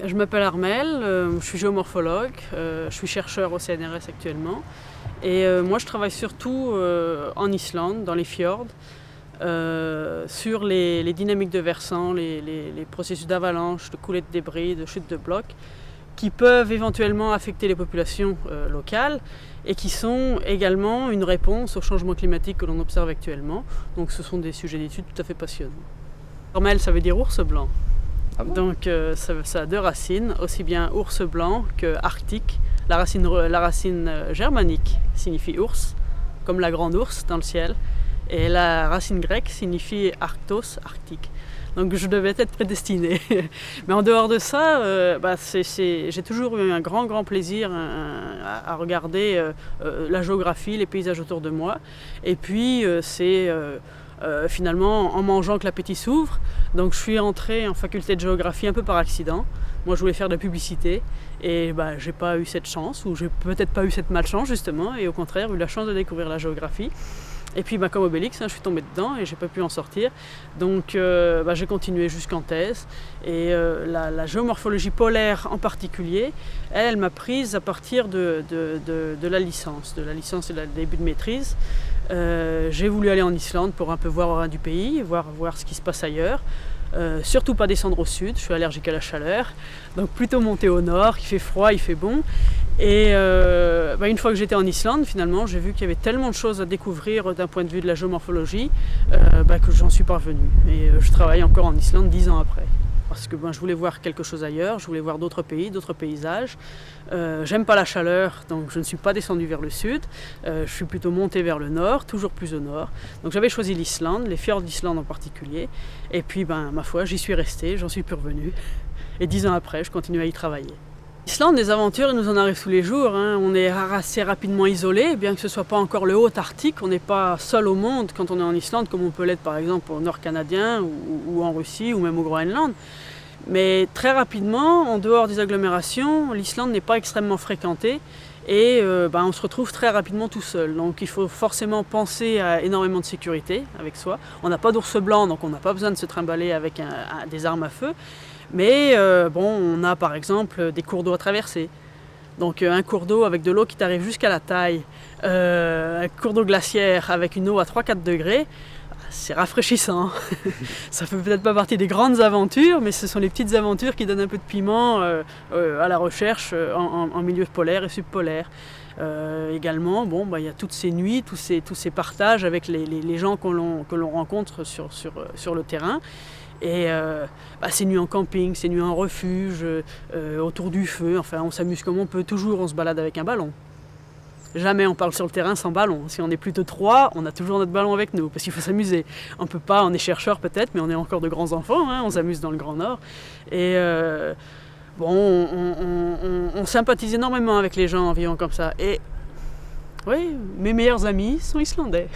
Je m'appelle Armelle, je suis géomorphologue, je suis chercheur au CNRS actuellement et moi je travaille surtout en Islande, dans les fjords, sur les dynamiques de versants, les processus d'avalanche, de coulées de débris, de chutes de blocs qui peuvent éventuellement affecter les populations locales et qui sont également une réponse au changement climatique que l'on observe actuellement. Donc ce sont des sujets d'études tout à fait passionnants. Armelle, ça veut dire ours blanc. Ah bon? Donc ça a deux racines, aussi bien ours blanc que arctique. La racine germanique signifie ours, comme la grande ours dans le ciel. Et la racine grecque signifie arctos, arctique. Donc je devais être prédestinée. Mais en dehors de ça, j'ai toujours eu un grand plaisir à regarder la géographie, les paysages autour de moi. Et puis finalement en mangeant que l'appétit s'ouvre. Donc je suis entrée en faculté de géographie un peu par accident. Moi je voulais faire de la publicité et j'ai pas eu cette chance, ou j'ai peut-être pas eu cette malchance justement, et au contraire eu la chance de découvrir la géographie. Et puis comme Obélix, je suis tombée dedans et j'ai pas pu en sortir. Donc j'ai continué jusqu'en thèse. Et la géomorphologie polaire en particulier, elle m'a prise à partir de la licence. De la licence et le début de maîtrise. J'ai voulu aller en Islande pour un peu voir du pays, voir ce qui se passe ailleurs. Surtout pas descendre au sud, je suis allergique à la chaleur. Donc plutôt monter au nord, il fait froid, il fait bon. Et une fois que j'étais en Islande, finalement, j'ai vu qu'il y avait tellement de choses à découvrir d'un point de vue de la géomorphologie que j'en suis parvenue. Et je travaille encore en Islande 10 ans après. Parce que je voulais voir quelque chose ailleurs, je voulais voir d'autres pays, d'autres paysages. J'aime pas la chaleur, donc je ne suis pas descendu vers le sud. Je suis plutôt monté vers le nord, toujours plus au nord. Donc j'avais choisi l'Islande, les fjords d'Islande en particulier. Et puis, ma foi, j'y suis resté, j'en suis plus revenu. Et 10 ans après, je continue à y travailler. L'Islande, des aventures, il nous en arrive tous les jours. On est assez rapidement isolé, bien que ce ne soit pas encore le haut Arctique. On n'est pas seul au monde quand on est en Islande, comme on peut l'être par exemple au nord canadien ou en Russie ou même au Groenland. Mais très rapidement, en dehors des agglomérations, l'Islande n'est pas extrêmement fréquentée et on se retrouve très rapidement tout seul. Donc il faut forcément penser à énormément de sécurité avec soi. On n'a pas d'ours blanc, donc on n'a pas besoin de se trimballer avec des armes à feu. Mais on a par exemple des cours d'eau à traverser. Donc un cours d'eau avec de l'eau qui t'arrive jusqu'à la taille, un cours d'eau glaciaire avec une eau à 3-4 degrés, c'est rafraîchissant. Ça fait peut-être pas partie des grandes aventures, mais ce sont les petites aventures qui donnent un peu de piment à la recherche en milieu polaire et subpolaire. Également, il y a toutes ces nuits, tous ces partages avec les gens que l'on rencontre sur le terrain. Et ces nuits en camping, ces nuits en refuge, autour du feu, enfin on s'amuse comme on peut, toujours on se balade avec un ballon. Jamais on parle sur le terrain sans ballon. Si on est plutôt 3, on a toujours notre ballon avec nous, parce qu'il faut s'amuser. On peut pas, on est chercheur peut-être, mais on est encore de grands enfants, on s'amuse dans le Grand Nord. Et on sympathise énormément avec les gens en vivant comme ça. Et oui, mes meilleurs amis sont islandais.